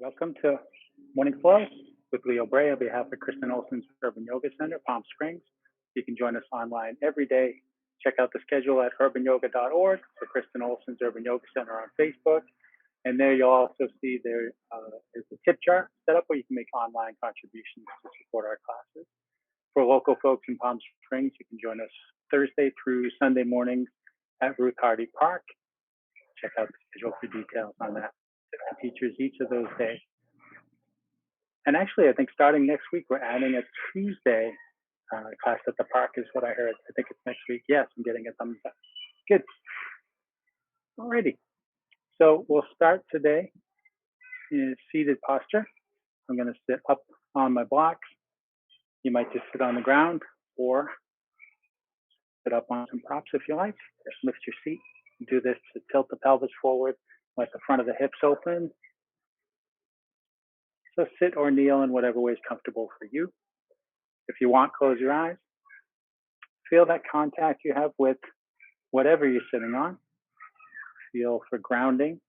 Welcome to Morning Flow with Leo Bray on behalf of Kristen Olson's Urban Yoga Center, Palm Springs. You can join us online every day. Check out the schedule at urbanyoga.org for Kristen Olson's Urban Yoga Center on Facebook. And there you'll also see there is a tip jar set up where you can make online contributions to support our classes. For local folks in Palm Springs, you can join us Thursday through Sunday mornings at Ruth Hardy Park. Check out the schedule for details on that. Different teachers each of those days. And actually, I think starting next week, we're adding a Tuesday class at the park is what I heard. I think it's next week. Yes, I'm getting a thumbs up. Good. Alrighty. So we'll start today in seated posture. I'm going to sit up on my blocks. You might just sit on the ground or sit up on some props if you like. Just lift your seat. Do this to tilt the pelvis forward, let the front of the hips open. So sit or kneel in whatever way is comfortable for you. If you want, close your eyes. Feel that contact you have with whatever you're sitting on. Feel for grounding.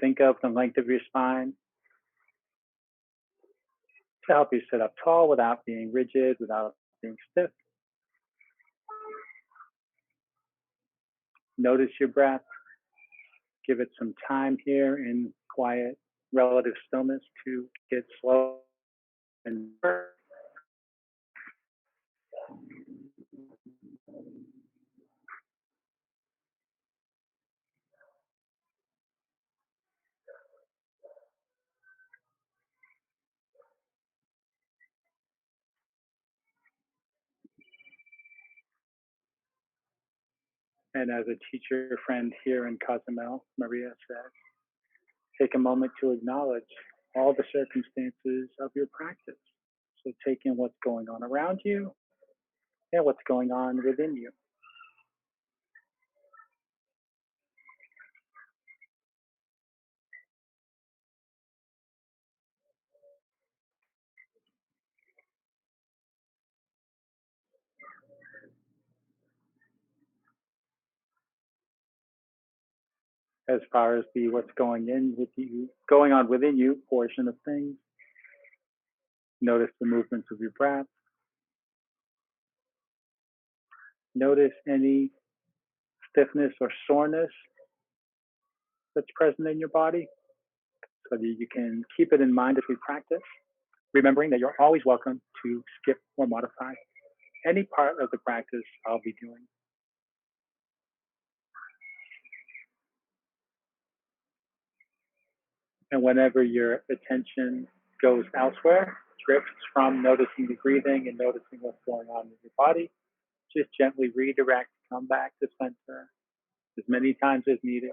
Think of the length of your spine to help you sit up tall without being rigid, without being stiff. Notice your breath. Give it some time here in quiet, relative stillness to get slow and and as a teacher friend here in Cozumel, Maria said, take a moment to acknowledge all the circumstances of your practice. So take in what's going on around you and what's going on within you. As far as the what's going on within you portion of things, notice the movements of your breath. Notice any stiffness or soreness that's present in your body so that you can keep it in mind as we practice, remembering that you're always welcome to skip or modify any part of the practice I'll be doing. And whenever your attention goes elsewhere, drifts from noticing the breathing and noticing what's going on in your body, just gently redirect, come back to center as many times as needed.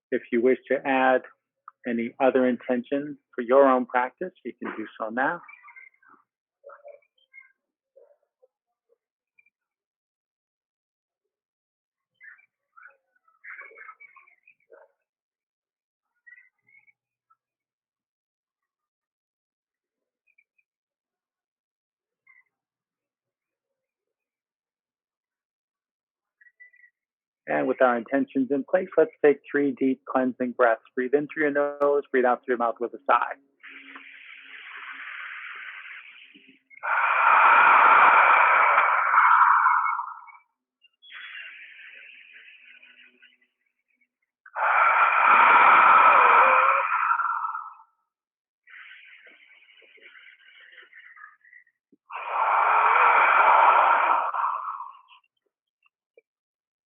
If you wish to add any other intention for your own practice, you can do so now. And with our intentions in place, let's take 3 deep cleansing breaths. Breathe in through your nose, breathe out through your mouth with a sigh.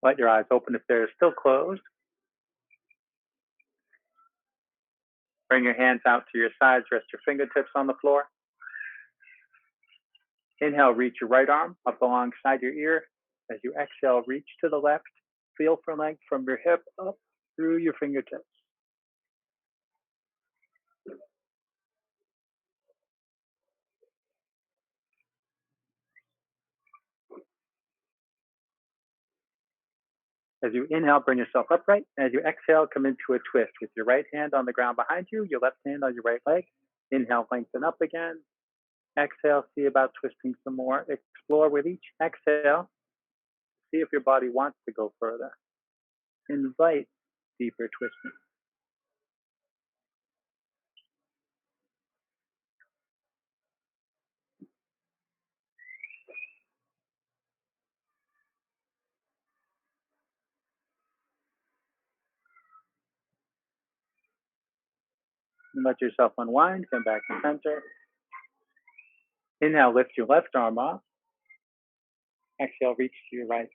Let your eyes open if they're still closed. Bring your hands out to your sides, rest your fingertips on the floor. Inhale, reach your right arm up alongside your ear. As you exhale, reach to the left. Feel for length from your hip up through your fingertips. As you inhale, bring yourself upright. As you exhale, come into a twist with your right hand on the ground behind you, your left hand on your right leg. Inhale, lengthen up again. Exhale, see about twisting some more. Explore with each exhale. See if your body wants to go further. Invite deeper twisting. And let yourself unwind, come back to center. Inhale, lift your left arm up. Exhale, reach to your right.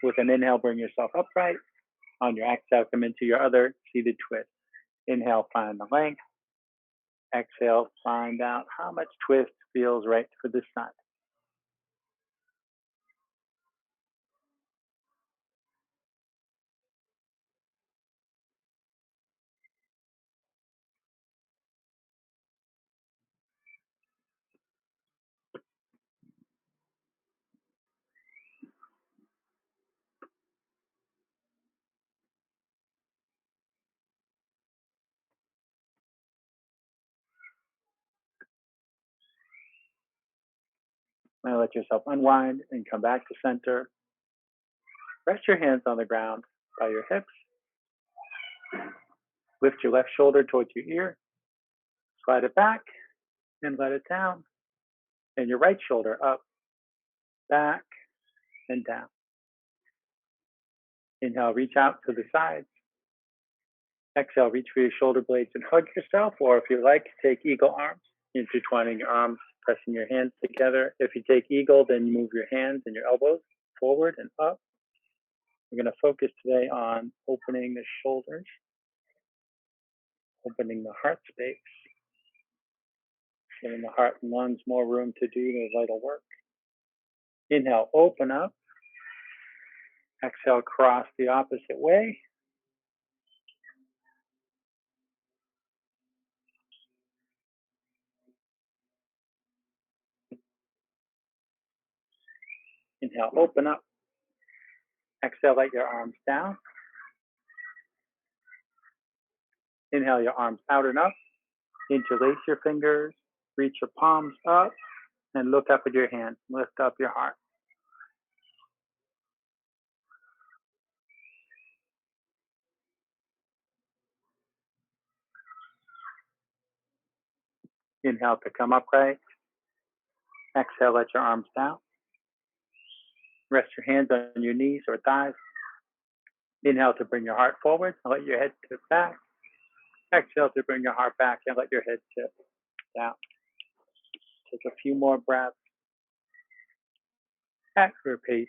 With an inhale, bring yourself upright. On your exhale, come into your other seated twist. Inhale, find the length. Exhale, find out how much twist feels right for this side. Now let yourself unwind and come back to center. Rest your hands on the ground by your hips. Lift your left shoulder towards your ear. Slide it back and let it down. And your right shoulder up, back, and down. Inhale, reach out to the sides. Exhale, reach for your shoulder blades and hug yourself. Or if you like, take eagle arms, intertwining your arms, pressing your hands together. If you take eagle, then move your hands and your elbows forward and up. We're going to focus today on opening the shoulders, opening the heart space, giving the heart and lungs more room to do the vital work. Inhale, open up. Exhale, cross the opposite way. Inhale, open up. Exhale, let your arms down. Inhale, your arms out and up. Interlace your fingers. Reach your palms up and look up at your hands. Lift up your heart. Inhale to come upright. Exhale, let your arms down. Rest your hands on your knees or thighs. Inhale to bring your heart forward and let your head tip back. Exhale to bring your heart back and let your head tip down. Take a few more breaths at your pace.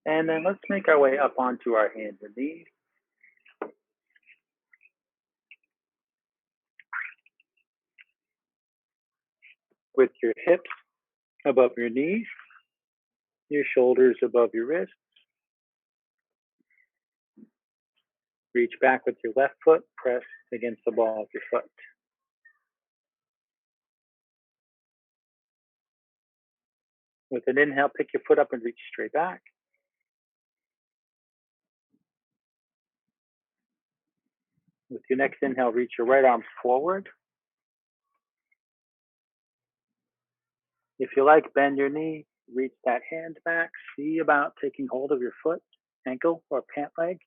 And then let's make our way up onto our hands and knees. With your hips above your knees, your shoulders above your wrists. Reach back with your left foot, press against the ball of your foot. With an inhale, pick your foot up and reach straight back. With your next inhale, reach your right arms forward. If you like, bend your knee, reach that hand back. See about taking hold of your foot, ankle, or pant leg.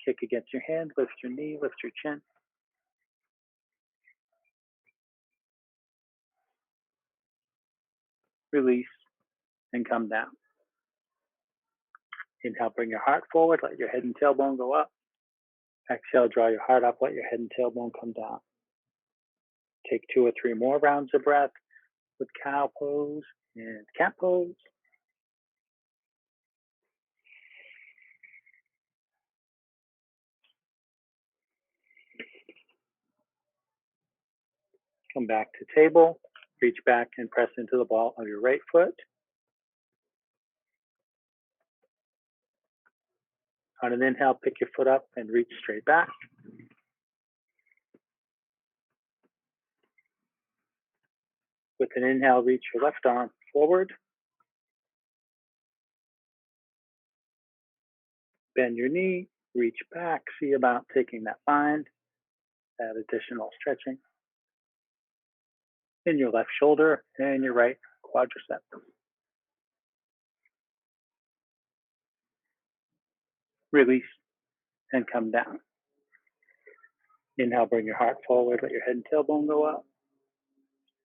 Kick against your hand, lift your knee, lift your chin. Release and come down. Inhale, bring your heart forward, let your head and tailbone go up. Exhale, draw your heart up, let your head and tailbone come down. Take 2 or 3 more rounds of breath with cow pose and cat pose. Come back to table, reach back and press into the ball of your right foot. On an inhale, pick your foot up and reach straight back. With an inhale, reach your left arm forward. Bend your knee, reach back, see about taking that bind, that additional stretching in your left shoulder and your right quadricep. Release and come down. Inhale, bring your heart forward, let your head and tailbone go up.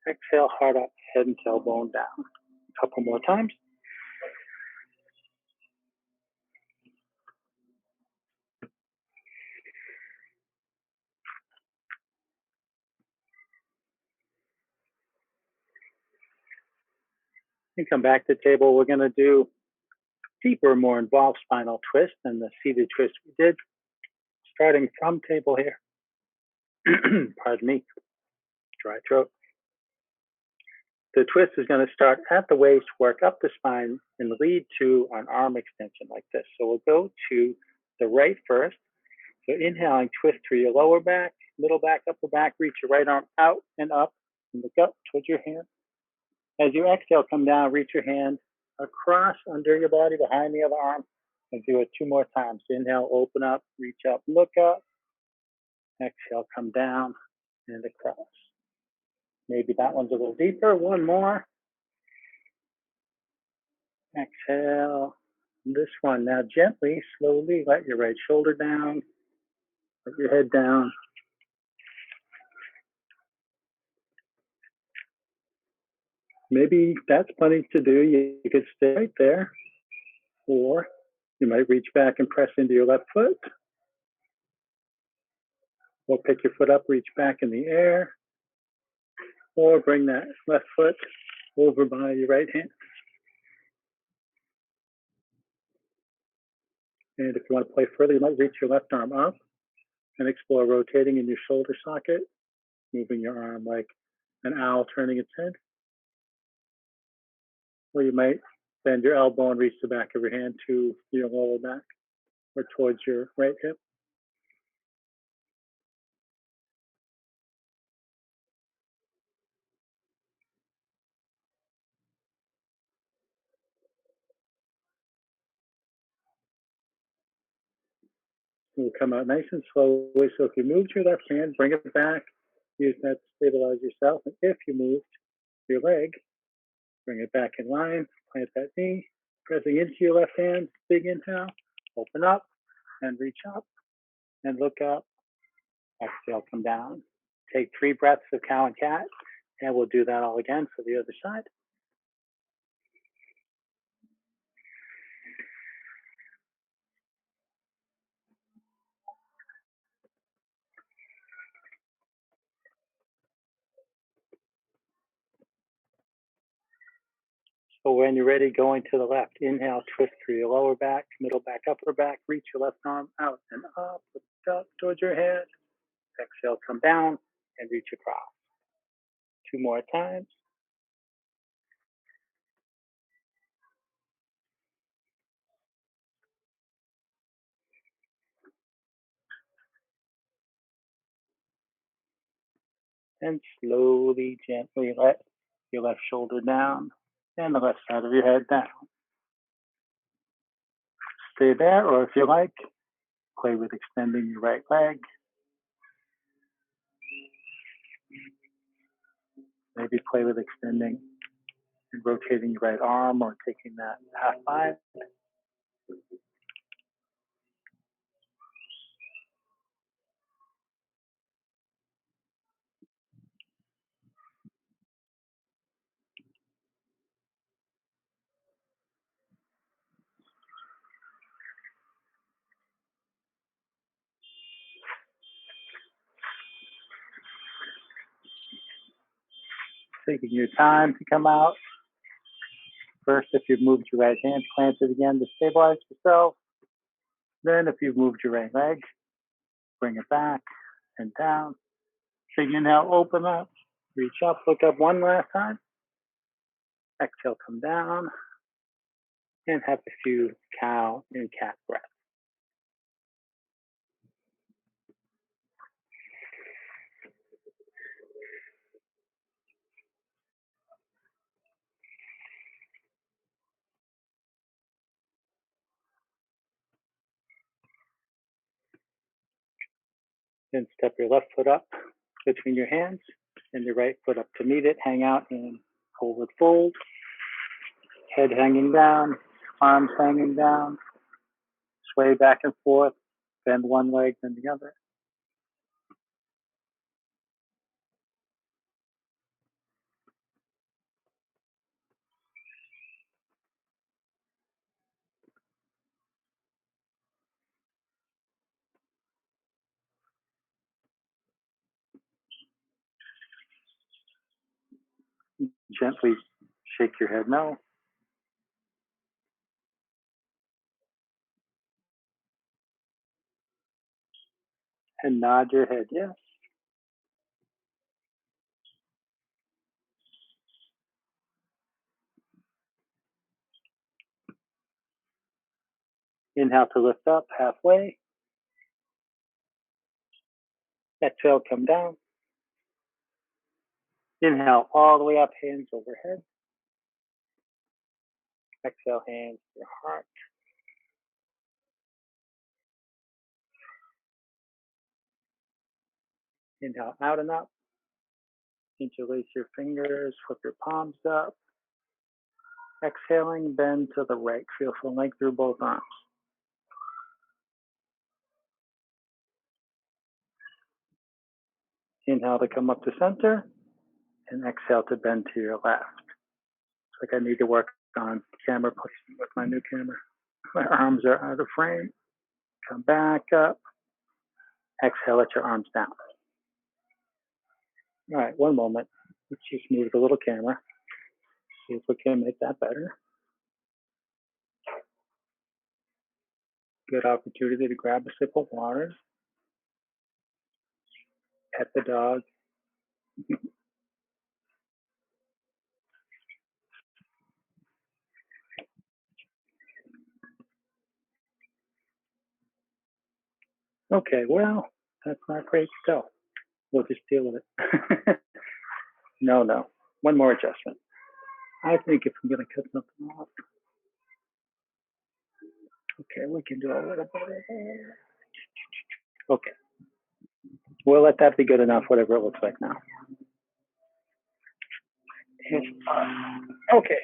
Exhale, heart up, head and tailbone down. A couple more times. And come back to the table. We're going to do deeper, more involved spinal twist than the seated twist we did. Starting from table here. Pardon me, dry throat. The twist is going to start at the waist, work up the spine, and lead to an arm extension like this. So we'll go to the right first. So inhaling, twist through your lower back, middle back, upper back, reach your right arm out and up, and look up towards your hand. As you exhale, come down, reach your hand across under your body, behind the other arm, and do it 2 more times. Inhale, open up, reach up, look up. Exhale, come down and across. Maybe that one's a little deeper. 1 more. Exhale. This one. Now gently, slowly let your right shoulder down. Let your head down. Maybe that's plenty to do. You could stay right there. Or you might reach back and press into your left foot. Or pick your foot up, reach back in the air. Or bring that left foot over by your right hand. And if you want to play further, you might reach your left arm up and explore rotating in your shoulder socket, moving your arm like an owl turning its head. Or you might bend your elbow and reach the back of your hand to your lower back or towards your right hip. It will come out nice and slowly. So if you moved your left hand, bring it back. Use that to stabilize yourself. And if you moved your leg, bring it back in line. Plant that knee. Pressing into your left hand. Big inhale. Open up and reach up and look up. Exhale, come down. Take 3 breaths of cow and cat. And we'll do that all again for the other side. So when you're ready, going to the left, inhale, twist through your lower back, middle back, upper back, reach your left arm out and up, look up towards your head. Exhale, come down and reach across. 2 more times. And slowly, gently let your left shoulder down and the left side of your head down. Stay there, or if you like, play with extending your right leg. Maybe play with extending and rotating your right arm or taking that half bind. Taking your time to come out. First, if you've moved your right hand, plant it again to stabilize yourself. Then, if you've moved your right leg, bring it back and down. So you inhale, open up, reach up, look up one last time. Exhale, come down, and have a few cow and cat breaths. Then step your left foot up between your hands and your right foot up to meet it. Hang out in forward fold. Head hanging down, arms hanging down. Sway back and forth. Bend one leg, then the other. Gently shake your head no. And nod your head yes. Inhale to lift up halfway. Exhale, come down. Inhale all the way up, hands overhead. Exhale, hands to your heart. Inhale out and up. Interlace your fingers, flip your palms up. Exhaling, bend to the right. Feel full length through both arms. Inhale to come up to center, and exhale to bend to your left. It's like I need to work on camera placement with my new camera. My arms are out of frame. Come back up. Exhale, let your arms down. All right, one moment. Let's just move the little camera. See if we can make that better. Good opportunity to grab a sip of water. Pet the dog. Okay, well, that's not great still. We'll just deal with it. No. One more adjustment. I think if I'm going to cut something off, okay, we can do a little bit of that. Okay. We'll let that be good enough, whatever it looks like now. Okay.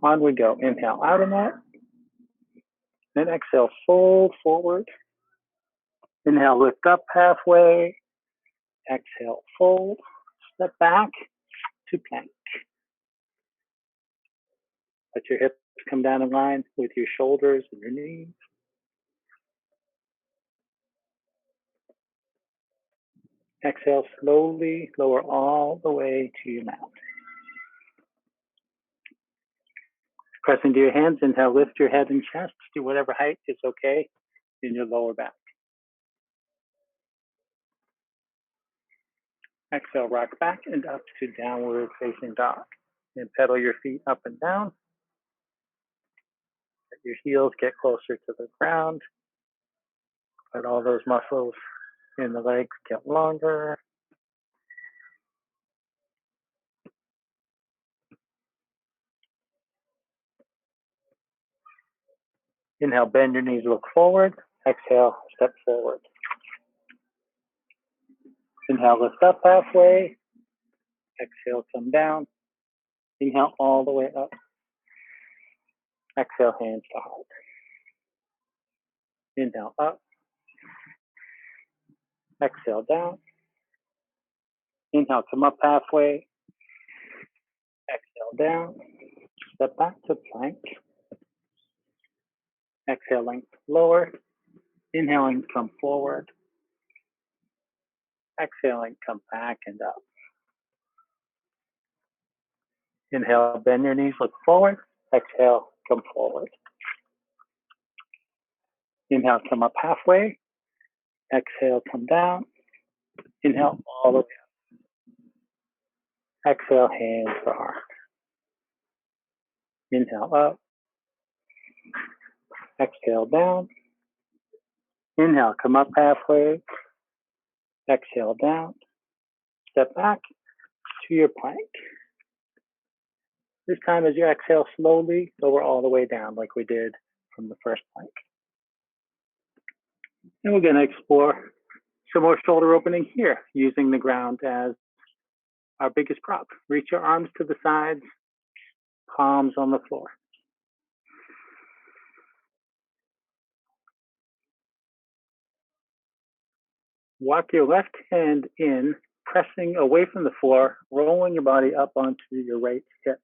On we go. Inhale out of that. Then exhale, fold forward. Inhale, lift up halfway. Exhale, fold. Step back to plank. Let your hips come down in line with your shoulders and your knees. Exhale, slowly lower all the way to your mat. Press into your hands. Inhale, lift your head and chest to whatever height is okay in your lower back. Exhale, rock back and up to downward facing dog. And pedal your feet up and down. Let your heels get closer to the ground. Let all those muscles in the legs get longer. Inhale, bend your knees, look forward. Exhale, step forward. Inhale, lift up halfway. Exhale, come down. Inhale all the way up. Exhale, hands to heart. Inhale up. Exhale down. Inhale, come up halfway. Exhale down. Step back to plank. Exhaling, lower. Inhaling, come forward. Exhaling, come back and up. Inhale, bend your knees, look forward. Exhale, come forward. Inhale, come up halfway. Exhale, come down. Inhale, all the way up. Exhale, hands to heart. Inhale, up. Exhale, down. Inhale, come up halfway. Exhale, down. Step back to your plank. This time as you exhale slowly, lower all the way down like we did from the first plank. And we're going to explore some more shoulder opening here, using the ground as our biggest prop. Reach your arms to the sides, palms on the floor. Walk your left hand in, pressing away from the floor, rolling your body up onto your right hip.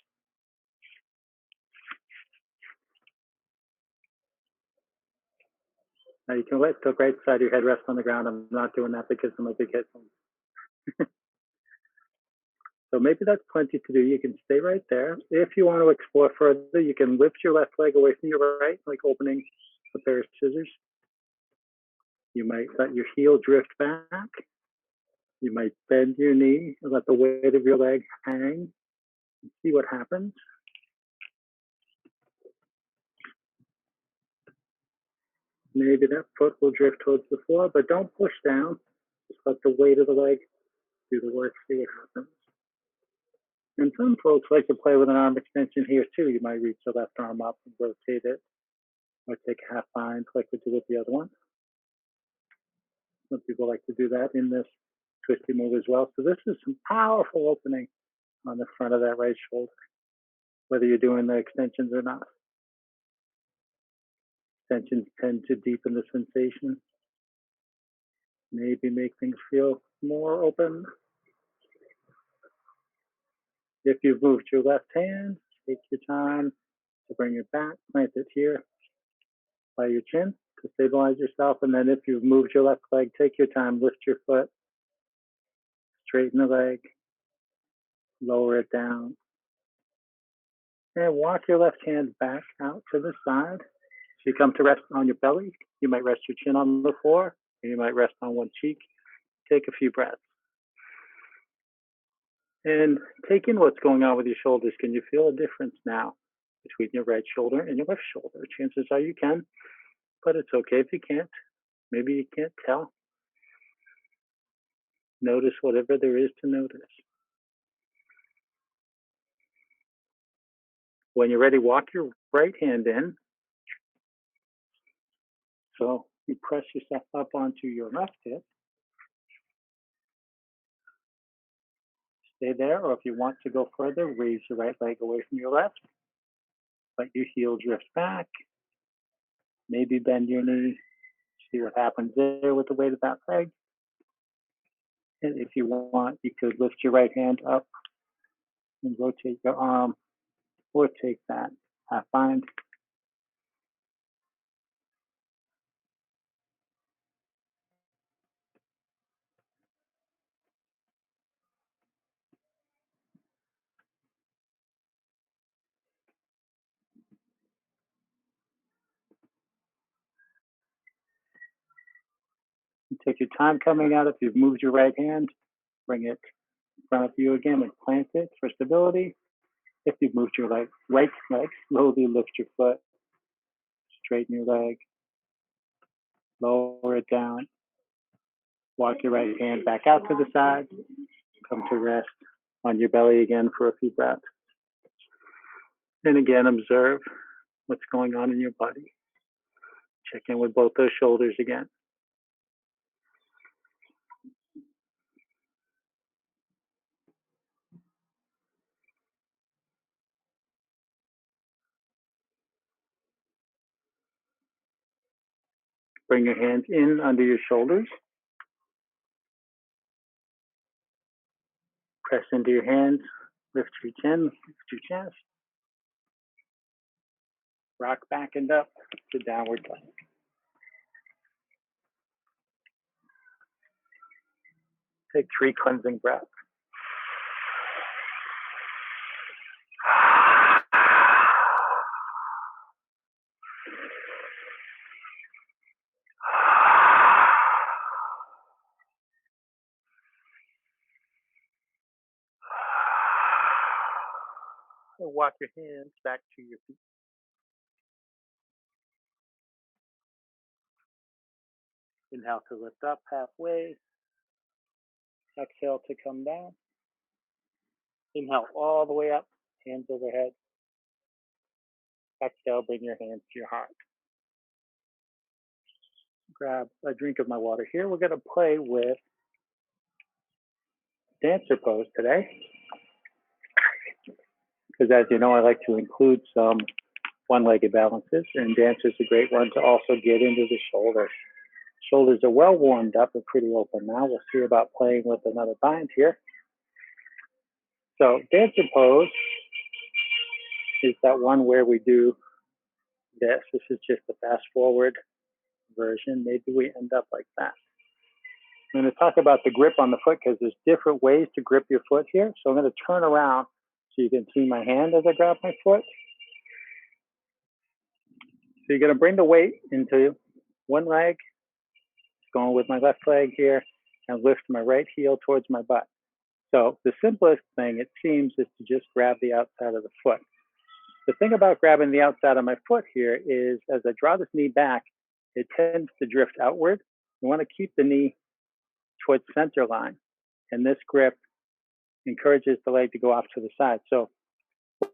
Now you can let the right side of your head rest on the ground. I'm not doing that because of my big headphones. So maybe that's plenty to do. You can stay right there. If you want to explore further, you can lift your left leg away from your right, like opening a pair of scissors. You might let your heel drift back. You might bend your knee and let the weight of your leg hang and see what happens. Maybe that foot will drift towards the floor, but don't push down. Just let the weight of the leg do the work, see what happens. And some folks like to play with an arm extension here too. You might reach the left arm up and rotate it, or take a half bind like we did with the other one. Some people like to do that in this twisty move as well. So this is some powerful opening on the front of that right shoulder, whether you're doing the extensions or not. Extensions tend to deepen the sensation, maybe make things feel more open. If you've moved your left hand, take your time to bring it back, plant it here by your chin to stabilize yourself. And then if you've moved your left leg, take your time, lift your foot, straighten the leg, lower it down, and walk your left hand back out to the side. So you come to rest on your belly. You might rest your chin on the floor, or you might rest on one cheek. Take a few breaths. And take in what's going on with your shoulders. Can you feel a difference now between your right shoulder and your left shoulder? Chances are you can, but it's okay if you can't. Maybe you can't tell. Notice whatever there is to notice. When you're ready, walk your right hand in. So you press yourself up onto your left hip. Stay there, or if you want to go further, raise your right leg away from your left. Let your heel drift back. Maybe bend your knee. See what happens there with the weight of that leg. And if you want, you could lift your right hand up and rotate your arm, or take that half bind. Take your time coming out. If you've moved your right hand, bring it in front of you again and plant it for stability. If you've moved your right leg, slowly lift your foot, straighten your leg, lower it down, walk your right hand back out to the side, come to rest on your belly again for a few breaths. And again, observe what's going on in your body. Check in with both those shoulders again. Bring your hands in under your shoulders. Press into your hands, lift your chin, lift your chest. Rock back and up to downward dog. Take 3 cleansing breaths. and walk your hands back to your feet. Inhale to lift up halfway. Exhale to come down. Inhale all the way up, hands overhead. Exhale, bring your hands to your heart. Grab a drink of my water here. We're going to play with dancer pose today. Because as you know, I like to include some one-legged balances, and dancer's a great one to also get into the shoulders. Shoulders are well warmed up and pretty open now. We'll see about playing with another bind here. So dancer pose is that one where we do this. This is just the fast forward version. Maybe we end up like that. I'm going to talk about the grip on the foot because there's different ways to grip your foot here. So I'm going to turn around so you can see my hand as I grab my foot. So you're going to bring the weight into one leg, going with my left leg here, and lift my right heel towards my butt. So the simplest thing, it seems, is to just grab the outside of the foot. The thing about grabbing the outside of my foot here is as I draw this knee back, it tends to drift outward. You want to keep the knee towards center line. And this grip encourages the leg to go off to the side. So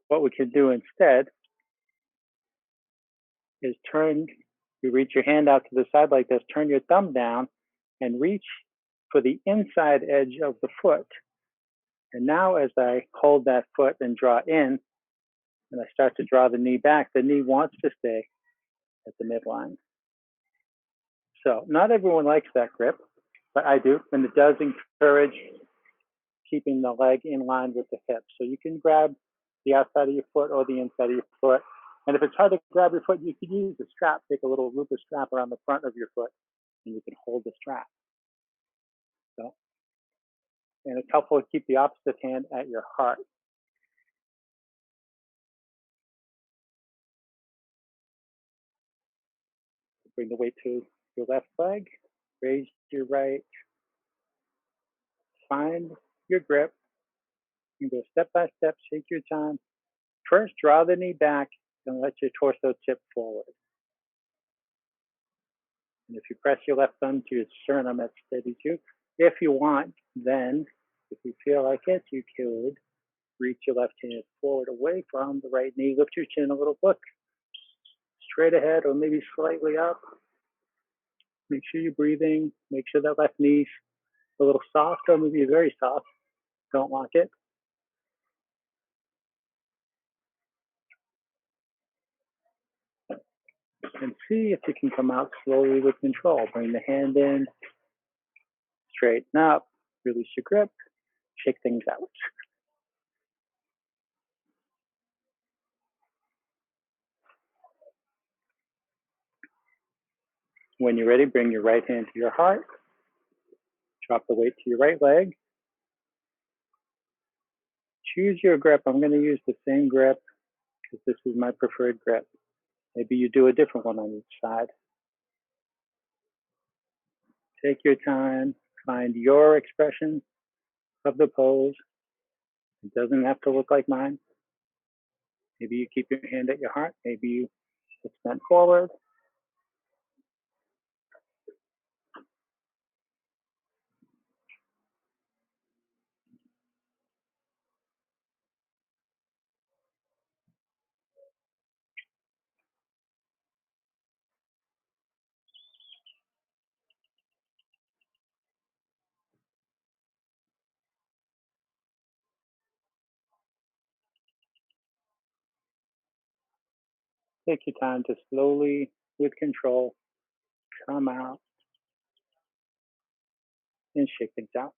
what we can do instead is you reach your hand out to the side like this, turn your thumb down and reach for the inside edge of the foot. And now as I hold that foot and draw in, and I start to draw the knee back, the knee wants to stay at the midline. So not everyone likes that grip, but I do, and it does encourage keeping the leg in line with the hip. So you can grab the outside of your foot or the inside of your foot. And if it's hard to grab your foot, you could use a strap. Take a little Ruper strap around the front of your foot, and you can hold the strap. So, and it's helpful to keep the opposite hand at your heart. Bring the weight to your left leg, raise your right, find your grip. You can go step by step, take your time. First, draw the knee back and let your torso tip forward. And if you press your left thumb to your sternum, that steadies you. If you want, then, if you feel like it, you could reach your left hand forward away from the right knee. Lift your chin a little, look straight ahead or maybe slightly up. Make sure you're breathing. Make sure that left knee's a little soft or maybe very soft. Don't lock it. And see if you can come out slowly with control. Bring the hand in, straighten up, release your grip, shake things out. When you're ready, bring your right hand to your heart. Drop the weight to your right leg. Choose your grip. I'm going to use the same grip because this is my preferred grip. Maybe you do a different one on each side. Take your time. Find your expression of the pose. It doesn't have to look like mine. Maybe you keep your hand at your heart. Maybe you bend forward. Take your time to slowly, with control, come out and shake things out.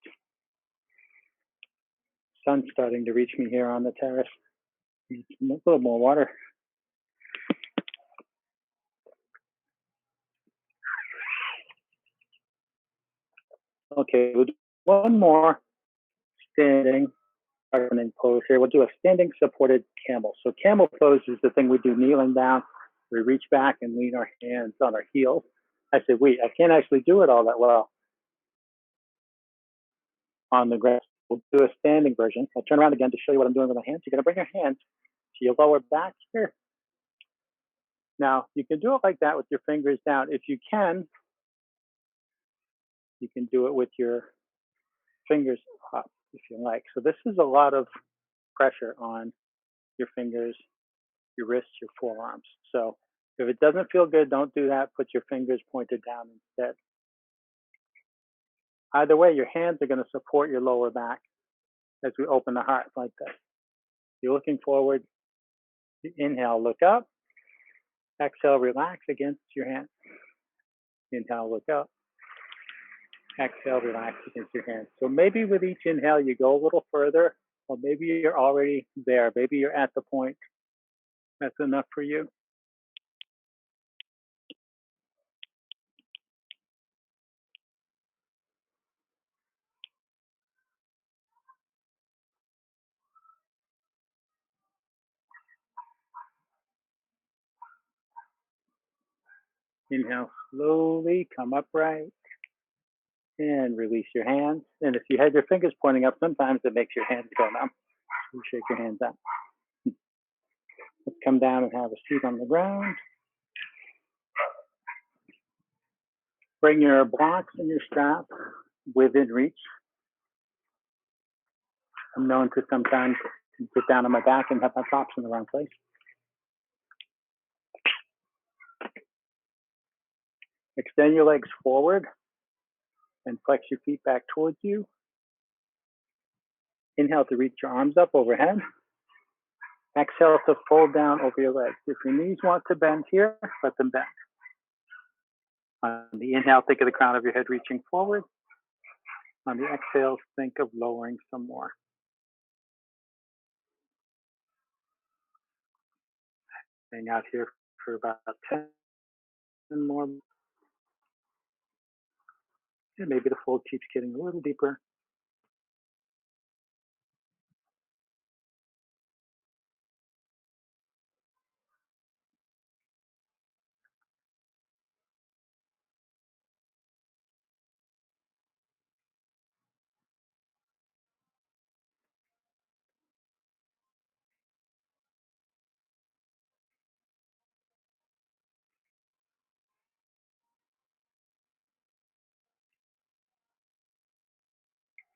Sun's starting to reach me here on the terrace. Need a little more water. Okay, we'll do one more standing pose here. We'll do a standing supported camel. So camel pose is the thing we do kneeling down. We reach back and lean our hands on our heels. I said I can't actually do it all that well on the ground. We'll do a standing version. I'll turn around again to show you what I'm doing with my hands. You're going to bring your hands your lower back here. Now, you can do it like that with your fingers down. If you can do it with your fingers up if you like. So this is a lot of pressure on your fingers, your wrists, your forearms. So if it doesn't feel good, don't do that. Put your fingers pointed down instead. Either way, your hands are going to support your lower back as we open the heart like this. You're looking forward. You inhale, look up. Exhale, relax against your hand. Inhale, look up. Exhale, relax against your hand. So maybe with each inhale, you go a little further, or maybe you're already there. Maybe you're at the point that's enough for you. Inhale, slowly come upright and release your hands. And if you had your fingers pointing up, sometimes it makes your hands go numb. You shake your hands out. Let's come down and have a seat on the ground. Bring your blocks and your strap within reach. I'm known to sometimes get down on my back and have my props in the wrong place. Extend your legs forward and flex your feet back towards you. Inhale to reach your arms up overhead. Exhale to fold down over your legs. If your knees want to bend here, let them bend. On the inhale, think of the crown of your head reaching forward. On the exhale, think of lowering some more. Hang out here for about 10 more. And maybe the fold keeps getting a little deeper.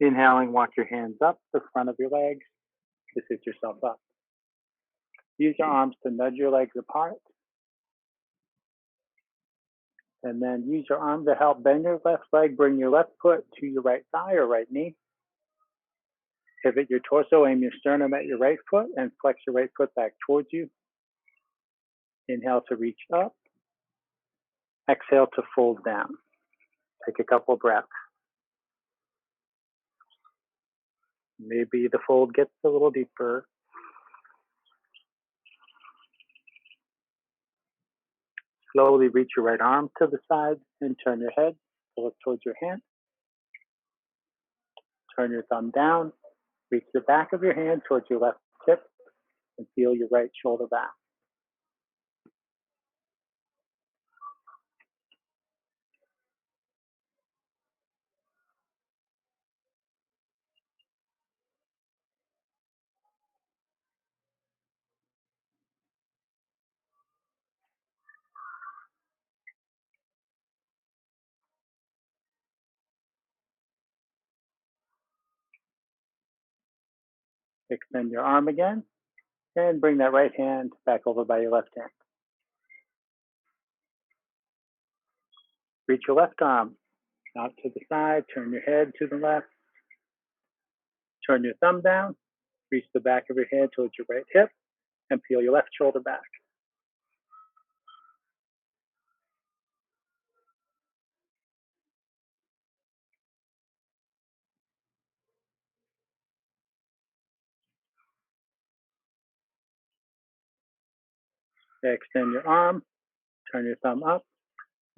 Inhaling, walk your hands up the front of your legs to sit yourself up. Use your arms to nudge your legs apart. And then use your arm to help bend your left leg. Bring your left foot to your right thigh or right knee. Pivot your torso, aim your sternum at your right foot, and flex your right foot back towards you. Inhale to reach up. Exhale to fold down. Take a couple breaths. Maybe the fold gets a little deeper. Slowly reach your right arm to the side and turn your head to look towards your hand. Turn your thumb down. Reach the back of your hand towards your left hip and feel your right shoulder back. Extend your arm again and bring that right hand back over by your left hand. Reach your left arm out to the side, turn your head to the left, turn your thumb down, reach the back of your head towards your right hip, and peel your left shoulder back. Extend your arm, turn your thumb up,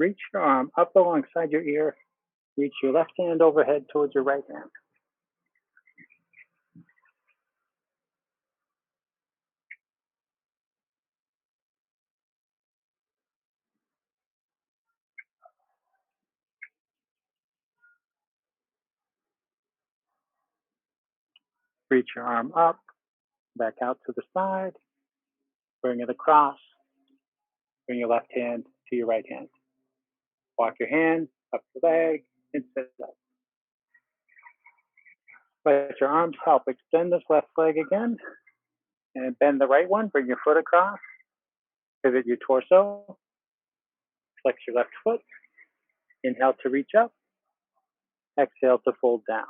reach your arm up alongside your ear, reach your left hand overhead towards your right hand. Reach your arm up, back out to the side, Bring it across. Bring your left hand to your right hand. Walk your hand up the leg and sit up. Let your arms help extend this left leg again and bend the right one. Bring your foot across. Pivot your torso. Flex your left foot. Inhale to reach up. Exhale to fold down.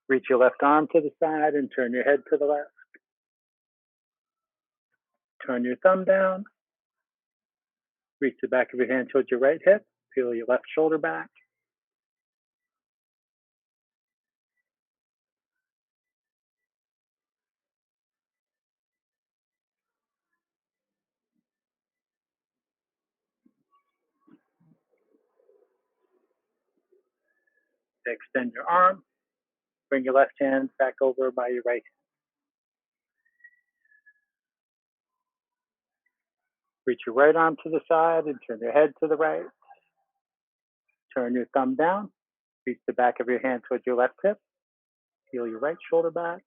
Reach your left arm to the side and turn your head to the left. Turn your thumb down. Reach the back of your hand towards your right hip. Peel your left shoulder back. Extend your arm. Bring your left hand back over by your right hand. Reach your right arm to the side and turn your head to the right. Turn your thumb down. Reach the back of your hand towards your left hip. Peel your right shoulder back.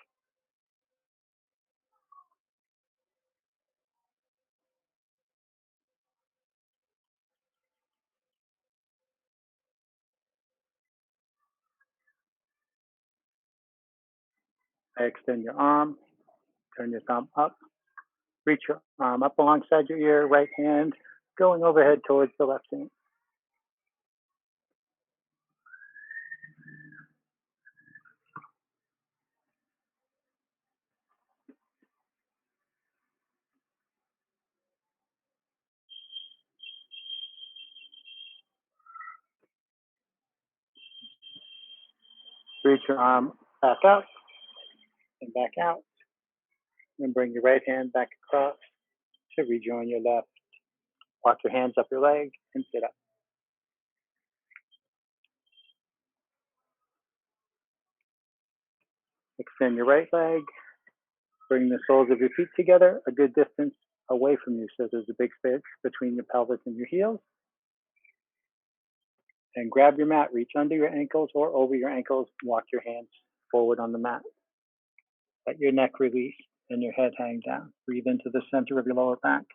Extend your arm. Turn your thumb up. Reach your arm up alongside your ear, right hand going overhead towards the left hand. Reach your arm back up and back out. And bring your right hand back across to rejoin your left. Walk your hands up your leg and sit up. Extend your right leg. Bring the soles of your feet together a good distance away from you so there's a big space between your pelvis and your heels. And grab your mat, reach under your ankles or over your ankles. Walk your hands forward on the mat. Let your neck release and your head hang down. Breathe into the center of your lower back.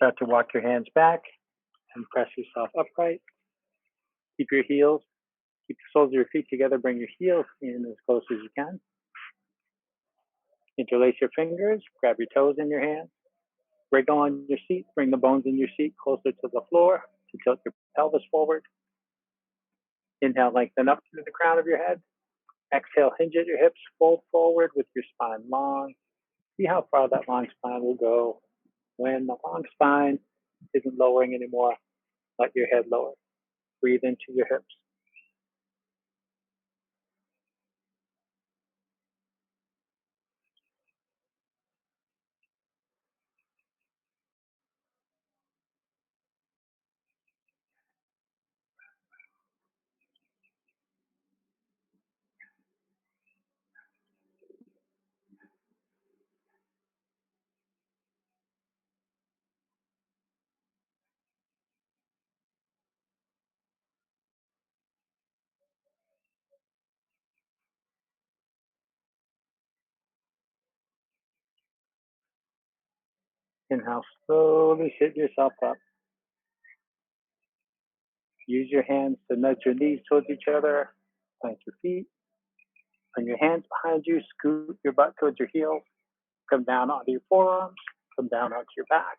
Start to walk your hands back and press yourself upright. Keep your heels, keep the soles of your feet together. Bring your heels in as close as you can. Interlace your fingers, grab your toes in your hands. Wriggle on your seat, bring the bones in your seat closer to the floor to tilt your pelvis forward. Inhale, lengthen up through the crown of your head. Exhale, hinge at your hips, fold forward with your spine long. See how far that long spine will go. When the long spine isn't lowering anymore, let your head lower. Breathe into your hips. Inhale, slowly sit yourself up. Use your hands to nudge your knees towards each other. Plant your feet. Bring your hands behind you, scoot your butt towards your heels, come down onto your forearms, come down onto your back.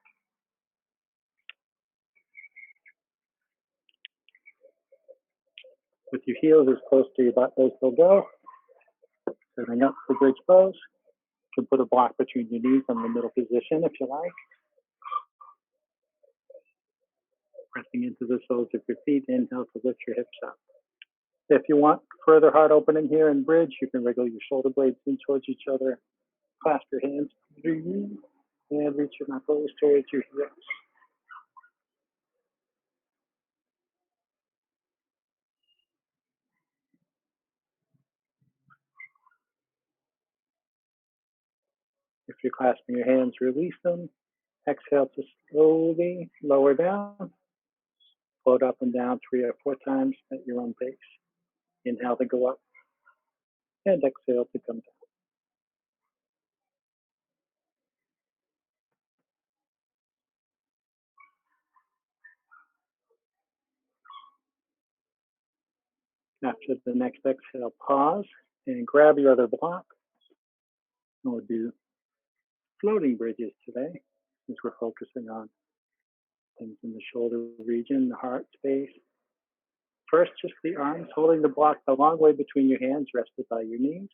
With your heels as close to your butt as they'll go, setting up for bridge pose. You can put a block between your knees in the middle position if you like. Pressing into the soles of your feet, inhale to lift your hips up. If you want further heart opening here in bridge, you can wriggle your shoulder blades in towards each other, clasp your hands under your knees, and reach your knuckles towards your heels. If you're clasping your hands, release them. Exhale to slowly lower down. Float up and down 3 or 4 times at your own pace. Inhale to go up, and exhale to come down. After the next exhale, pause and grab your other block. And we'll do floating bridges today, as we're focusing on things in the shoulder region, the heart space. First, just the arms, holding the block the long way between your hands, rested by your knees.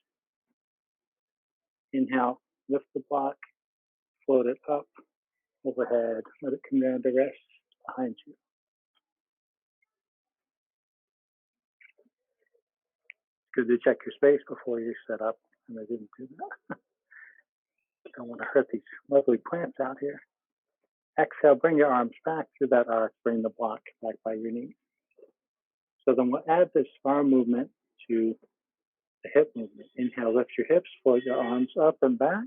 Inhale, lift the block, float it up, overhead, let it come down to rest behind you. It's good to check your space before you set up, and I didn't do that. Don't want to hurt these lovely plants out here. Exhale, bring your arms back through that arc, bring the block back by your knees. So then we'll add this arm movement to the hip movement. Inhale, lift your hips, float your arms up and back.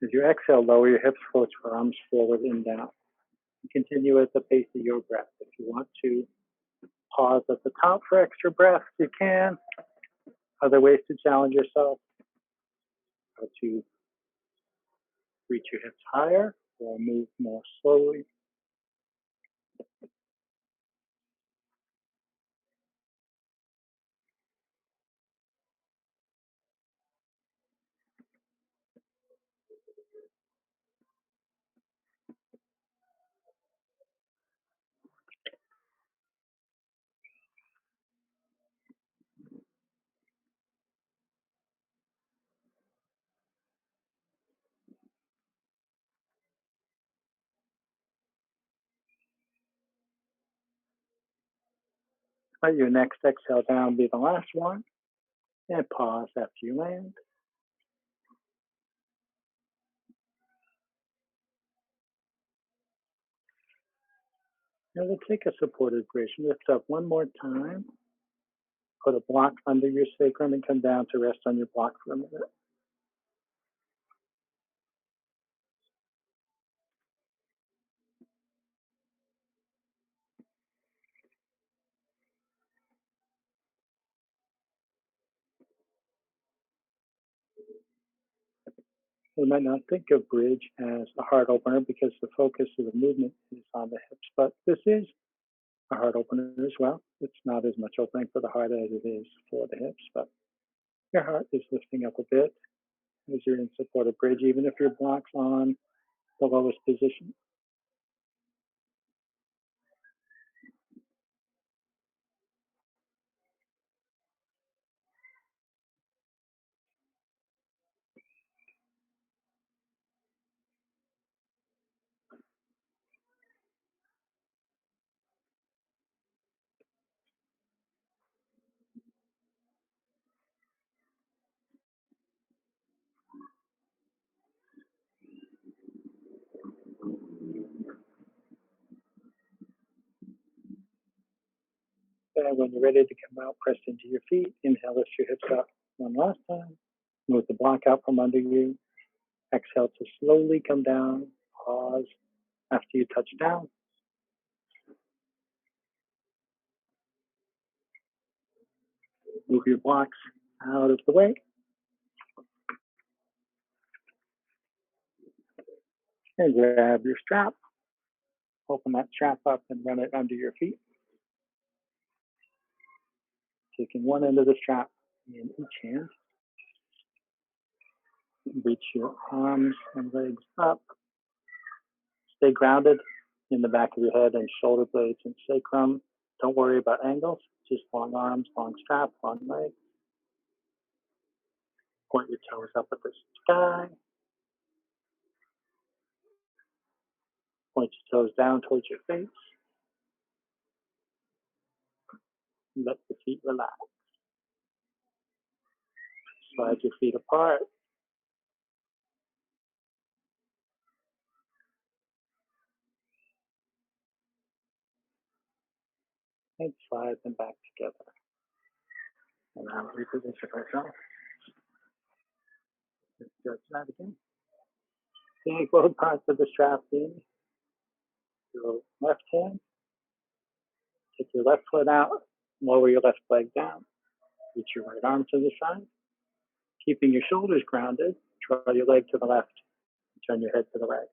As you exhale, lower your hips, float your arms forward and down. Continue at the pace of your breath. If you want to pause at the top for extra breath, you can. Other ways to challenge yourself are to reach your hips higher or move more slowly. Let your next exhale down be the last one, and pause after you land. Now we'll take a supported bridge. Lift up one more time. Put a block under your sacrum and come down to rest on your block for a minute. We might not think of bridge as a heart opener because the focus of the movement is on the hips, but this is a heart opener as well. It's not as much opening for the heart as it is for the hips, but your heart is lifting up a bit as you're in supported bridge, even if your block's on the lowest position. And when you're ready to come out, press into your feet. Inhale, lift your hips up one last time. Move the block out from under you. Exhale to slowly come down. Pause after you touch down. Move your blocks out of the way. And grab your strap. Open that strap up and run it under your feet. Taking one end of the strap, in each hand. Reach your arms and legs up. Stay grounded in the back of your head and shoulder blades and sacrum. Don't worry about angles, just long arms, long strap, long legs. Point your toes up at the sky. Point your toes down towards your face. Let the feet relax. Slide your feet apart. And slide them back together. And now reposition ourselves. Let's stretch that again. Take both parts of the strap in. Your left hand. Take your left foot out. Lower your left leg down. Reach your right arm to the side. Keeping your shoulders grounded, draw your leg to the left. Turn your head to the right.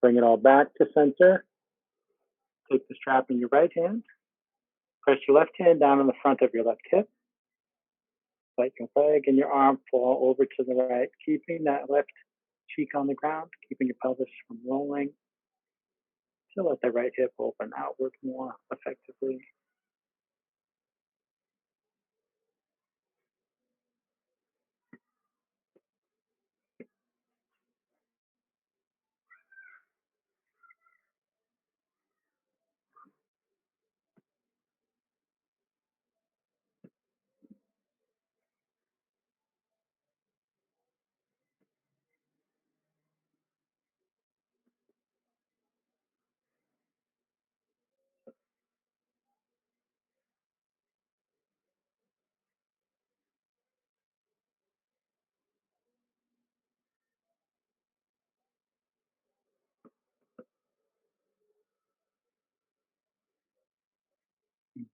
Bring it all back to center. Take the strap in your right hand. Press your left hand down on the front of your left hip. Let your leg and your arm fall over to the right, keeping that left cheek on the ground, keeping your pelvis from rolling. To let the right hip open outward more effectively.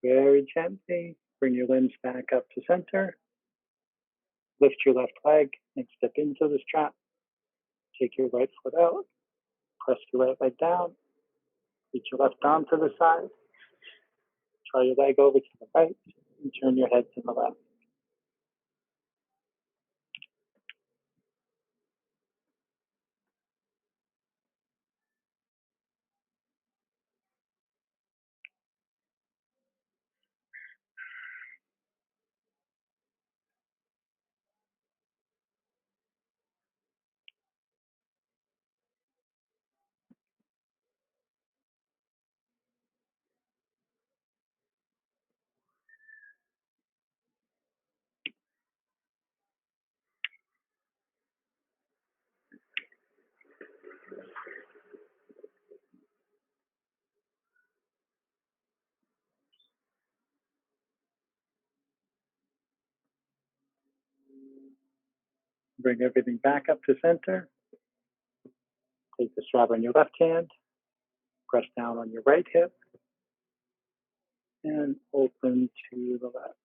Very gently, bring your limbs back up to center. Lift your left leg and step into the strap. Take your right foot out. Press your right leg down. Reach your left arm to the side. Draw your leg over to the right and turn your head to the left. Bring everything back up to center. Take the strap on your left hand. Press down on your right hip. And open to the left.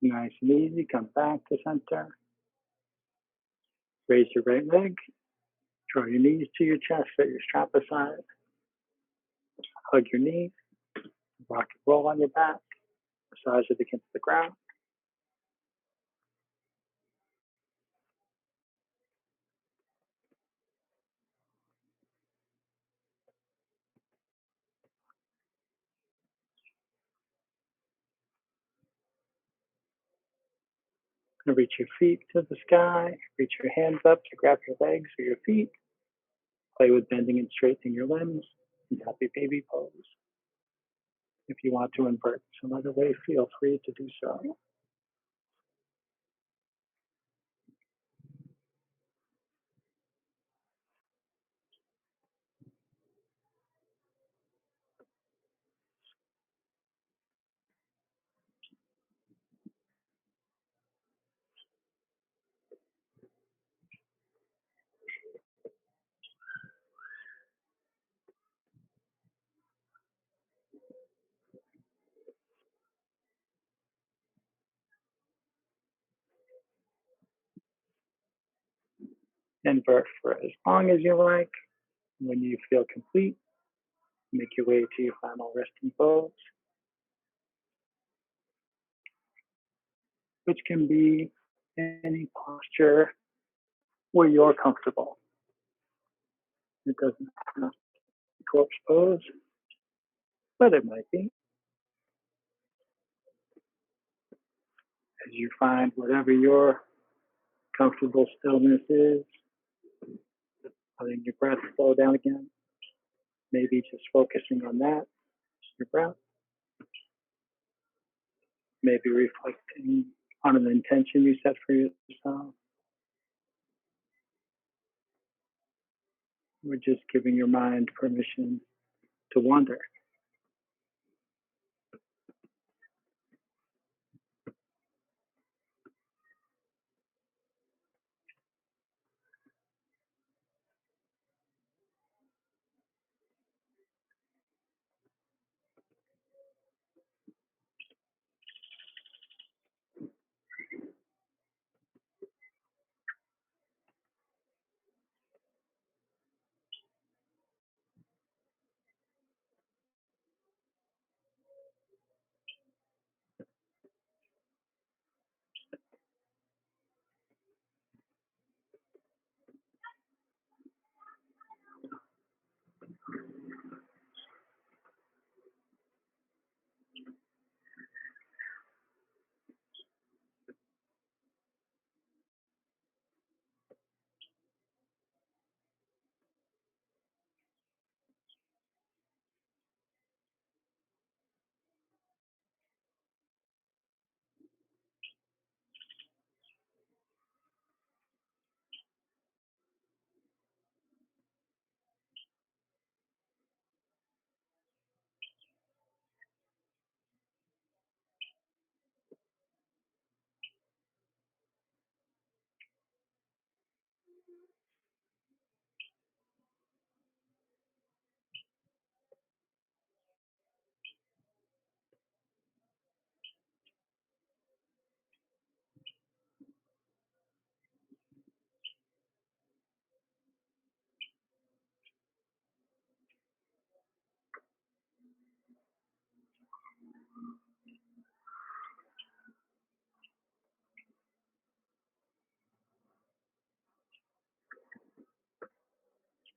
Nice and easy. Come back to center. Raise your right leg. Draw your knees to your chest. Set your strap aside. Hug your knees. Rock and roll on your back. Massage it against the ground. Reach your feet to the sky. Reach your hands up to grab your legs or your feet. Play with bending and straightening your limbs in happy baby pose. If you want to invert some other way, feel free to do so. Invert for as long as you like. When you feel complete, make your way to your final resting pose, which can be any posture where you're comfortable. It doesn't have to be corpse pose, but it might be. As you find whatever your comfortable stillness is, letting your breath slow down again. Maybe just focusing on that, your breath. Maybe reflecting on an intention you set for yourself. Or just giving your mind permission to wander.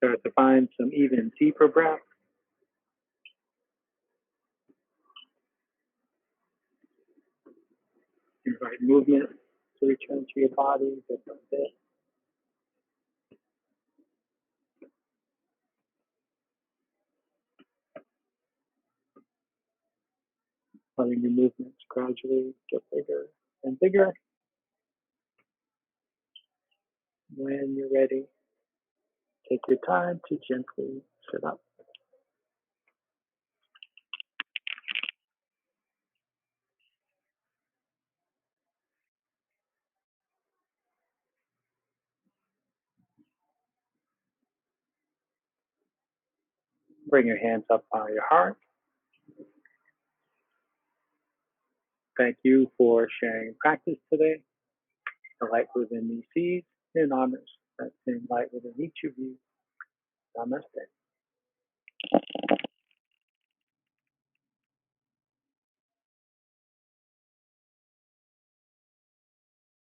Start to find some even deeper breath. Invite movement to return to your body bit by bit. Letting your movements gradually get bigger and bigger. When you're ready, take your time to gently sit up. Bring your hands up by your heart. thank you for sharing practice today. The light within me sees and honors that same light within each of you. Namaste.